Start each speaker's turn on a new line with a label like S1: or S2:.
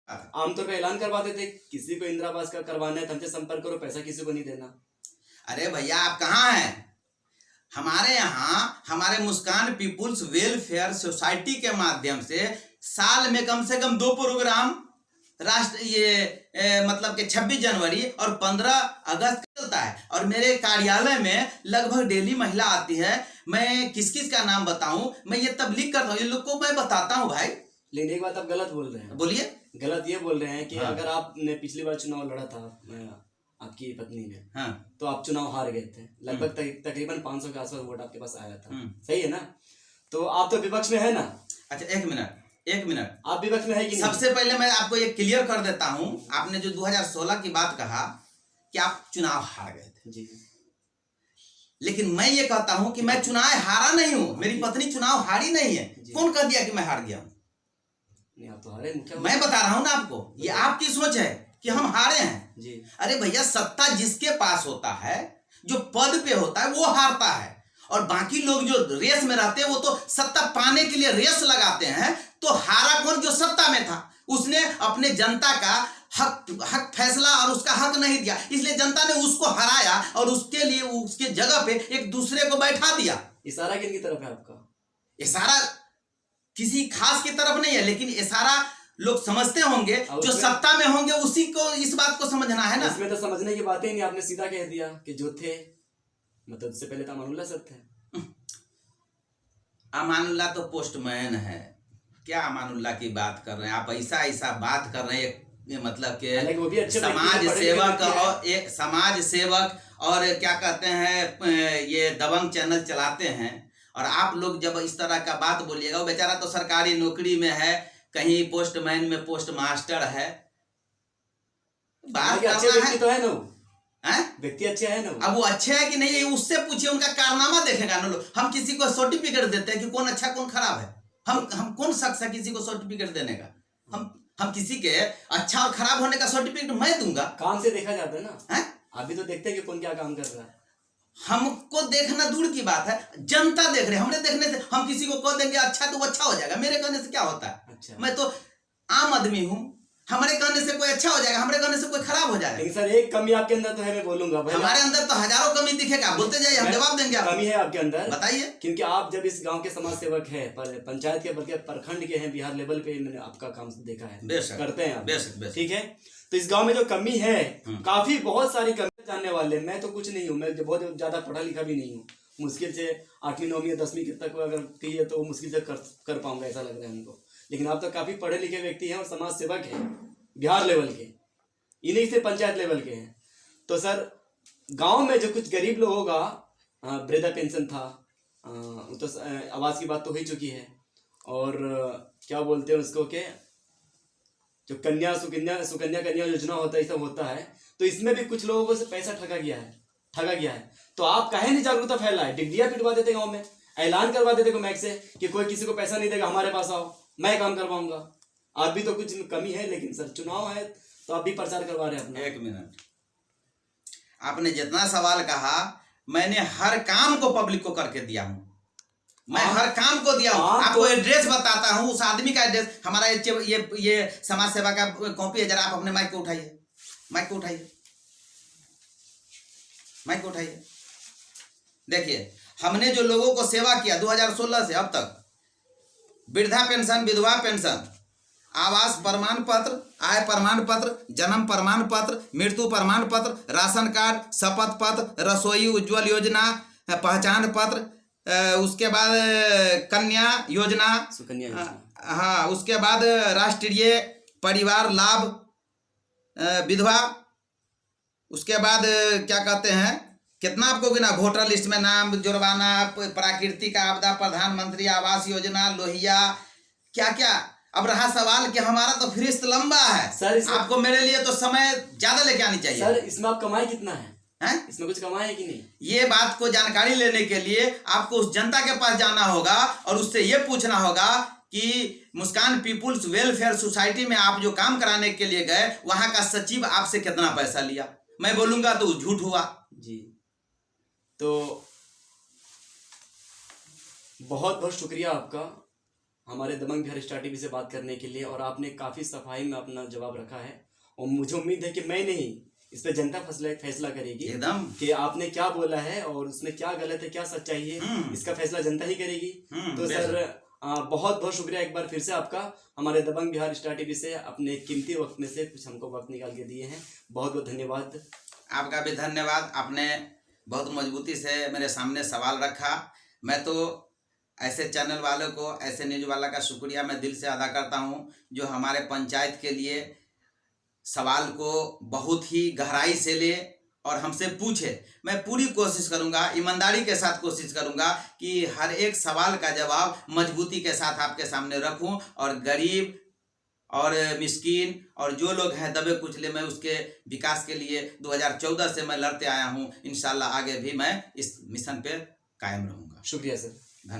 S1: आमतौर पर ऐलान करवाते थे किसी को इंदिरा आवास का करवाना है तो हमसे संपर्क करो, पैसा किसी को नहीं देना।
S2: अरे भैया आप कहाँ हैं? हमारे यहाँ हमारे मुस्कान पीपुल्स वेलफेयर सोसाइटी के माध्यम से साल में कम से कम 2 प्रोग्राम मतलब कि 26 जनवरी और 15 अगस्त चलता है। और मेरे कार्यालय में लगभग डेली महिला आती है। मैं किस किस का नाम बताऊं? मैं ये तबलीग करता हूँ, ये लोग को मैं बताता हूँ भाई।
S1: लेकिन एक बात आप गलत बोल रहे हैं।
S2: बोलिए।
S1: गलत ये बोल रहे हैं कि
S2: हाँ।
S1: अगर आपने पिछली बार चुनाव लड़ा था आपकी पत्नी ने,
S2: हाँ।
S1: तो आप चुनाव हार गए थे। लगभग तकरीबन 500 के आसपास वोट आपके पास आया था, सही है ना? तो आप तो विपक्ष में है ना?
S2: अच्छा एक मिनट
S1: आप विपक्ष में है कि नहीं?
S2: सबसे पहले मैं आपको ये क्लियर कर देता हूं, आपने जो 2016 की बात कहा कि आप चुनाव हार गए थे
S1: जी,
S2: लेकिन मैं ये कहता हूं कि मैं चुनाव हारा नहीं हूं, मेरी पत्नी चुनाव हारी नहीं है। कौन कह दिया कि मैं हार गया हूं?
S1: नहीं, आप तो हारे।
S2: मैं बता रहा हूं ना आपको, ये आपकी सोच है कि हम हारे हैं
S1: जी।
S2: अरे भैया, सत्ता जिसके पास होता है, जो पद पे होता है, वो हारता है। और बाकी लोग जो रेस में रहते हैं वो तो सत्ता पाने के लिए रेस लगाते हैं। तो हारा कौन? जो सत्ता में था, उसने अपने जनता का हक फैसला और उसका हक नहीं दिया, इसलिए जनता ने उसको हराया और उसके लिए उसके जगह पे एक दूसरे को बैठा दिया।
S1: इशारा किन की तरफ है आपका?
S2: इशारा किसी खास की तरफ नहीं है, लेकिन इशारा लोग समझते होंगे, जो सत्ता में होंगे उसी को इस बात को समझना है ना।
S1: इसमें तो समझने की बातें नहीं, आपने सीधा कह दिया कि जो थे, मतलब उससे पहले तो अमानुल्लाह सर थे।
S2: अमानुल्लाह तो पोस्टमैन है, क्या अमानुल्लाह की बात कर रहे हैं आप? ऐसा बात कर रहे हैं, ये मतलब कि समाज सेवक और एक समाज सेवक और क्या कहते हैं, ये दबंग चैनल चलाते हैं। और आप लोग जब इस तरह का बात बोलिएगा, वो बेचारा तो सरकारी नौकरी में है, कहीं पोस्टमैन में पोस्ट मास्टर है।
S1: बात अच्छे व्यक्ति तो है ना, व्यक्ति अच्छे है ना।
S2: अब वो अच्छे है कि नहीं, उससे पूछिए, उनका कारनामा देखेगा ना लोग। हम किसी को सर्टिफिकेट देते हैं कि कौन अच्छा कौन खराब है? हम कौन शख्स है किसी को सर्टिफिकेट देने का? हम किसी के अच्छा और खराब होने का सर्टिफिकेट मैं दूंगा?
S1: काम से देखा जाता है ना। अभी तो देखते हैं कि कौन क्या काम कर रहा है।
S2: हमको देखना दूर की बात है, जनता देख रहे। हमने देखने से हम किसी को कह देंगे अच्छा तो वो अच्छा हो जाएगा, मेरे कहने से क्या होता है?
S1: अच्छा।
S2: मैं तो आम आदमी हूँ, हमारे कहने से कोई अच्छा हो जाएगा, हमारे कहने से कोई खराब हो जाएगा।
S1: लेकिन सर एक कमी आपके अंदर तो है, मैं बोलूंगा भाई।
S2: हमारे अंदर तो हजारों कमी दिखेगा, बोलते जाइए, हम जवाब देंगे।
S1: कमी है आपके अंदर,
S2: बताइए।
S1: क्योंकि आप जब इस गांव के समाज सेवक है, पंचायत के बल्कि प्रखंड के हैं, बिहार लेवल पे मैंने आपका काम देखा है, करते हैं आप, ठीक है। तो इस गाँव में जो कमी है, काफी बहुत सारी कमी जानने वाले। मैं तो कुछ नहीं हूँ, मैं बहुत ज्यादा पढ़ा लिखा भी नहीं हूँ। मुश्किल से 8वीं 9वीं 10वीं तक अगर की है तो मुश्किल से कर पाऊंगा, ऐसा लग रहा है हमको। लेकिन आप तो काफी पढ़े लिखे व्यक्ति हैं और समाज सेवक हैं, बिहार लेवल के, इन्हीं से पंचायत लेवल के हैं। तो सर गांव में जो कुछ गरीब लोगों का वृद्धा पेंशन था, तो आवास की बात तो हो ही चुकी है। और क्या बोलते हैं उसको के, जो सुकन्या योजना होता है, ये सब होता है। तो इसमें भी कुछ लोगों को से पैसा ठगा गया है। तो आप काहे नहीं जागरूकता फैलाए? डिग्रियां पिटवा देते गाँव में, ऐलान करवा देते को मैक से कि कोई किसी को पैसा नहीं देगा, हमारे पास आओ, मैं काम करवाऊंगा। आप भी तो कुछ कमी है, लेकिन सर चुनाव है तो आप भी प्रचार करवा रहे हैं अपना।
S2: एक मिनट, आपने जितना सवाल कहा, मैंने हर काम को पब्लिक को करके दिया हूं। मैं हर काम को दिया हूं। आपको एड्रेस बताता हूं, उस आदमी का एड्रेस। हमारा ये समाज सेवा का कॉपी है, जरा आप अपने माइक को उठाइए, देखिए हमने जो लोगों को सेवा किया 2016 से अब तक, वृद्धा पेंशन, विधवा पेंशन, आवास प्रमाण पत्र, आय प्रमाण पत्र, जन्म प्रमाण पत्र, मृत्यु प्रमाण पत्र, राशन कार्ड, शपथ पत्र, रसोई उज्ज्वल योजना, पहचान पत्र, उसके बाद कन्या योजना,
S1: सुकन्या योजना,
S2: हाँ, उसके बाद राष्ट्रीय परिवार लाभ विधवा, उसके बाद क्या कहते हैं, कितना आपको गिना, वोटर लिस्ट में नाम जुड़वाना, प्राकृतिक आपदा, प्रधानमंत्री आवास योजना, लोहिया, क्या क्या। अब रहा सवाल कि हमारा तो फहरिस्त लंबा है सर, आपको मेरे लिए तो समय ज्यादा लेके आनी चाहिए।
S1: सर इसमें आप कमाई कितना है? इसमें कुछ कमाए है कि नहीं?
S2: ये बात को जानकारी लेने के लिए आपको उस जनता के पास जाना होगा और उससे ये पूछना होगा कि मुस्कान पीपुल्स वेलफेयर सोसाइटी में आप जो काम कराने के लिए गए, वहां का सचिव आपसे कितना पैसा लिया। मैं बोलूंगा तो झूठ हुआ
S1: जी। तो बहुत बहुत शुक्रिया आपका हमारे दबंग बिहार स्टार टीवी से बात करने के लिए, और आपने काफ़ी सफाई में अपना जवाब रखा है। और मुझे उम्मीद है कि मैं नहीं, इस पे जनता फैसला करेगी
S2: एकदम
S1: कि आपने क्या बोला है और उसमें क्या गलत है क्या सच्चाई है, इसका फैसला जनता ही करेगी। तो सर बहुत बहुत शुक्रिया एक बार फिर से आपका, हमारे दबंग बिहार स्टार टीवी से अपने कीमती वक्त में से कुछ हमको वक्त निकाल के दिए हैं। बहुत बहुत धन्यवाद।
S2: आपका भी धन्यवाद। आपने बहुत मजबूती से मेरे सामने सवाल रखा। मैं तो ऐसे चैनल वालों को, ऐसे न्यूज़ वाला का शुक्रिया मैं दिल से अदा करता हूँ जो हमारे पंचायत के लिए सवाल को बहुत ही गहराई से ले और हमसे पूछे। मैं पूरी कोशिश करूंगा, ईमानदारी के साथ कोशिश करूंगा कि हर एक सवाल का जवाब मजबूती के साथ आपके सामने रखूं, और गरीब और मिस्कीन और जो लोग हैं दबे कुचले, मैं उसके विकास के लिए 2014 से मैं लड़ते आया हूं। इंशाल्लाह आगे भी मैं इस मिशन पे कायम रहूंगा।
S1: शुक्रिया सर।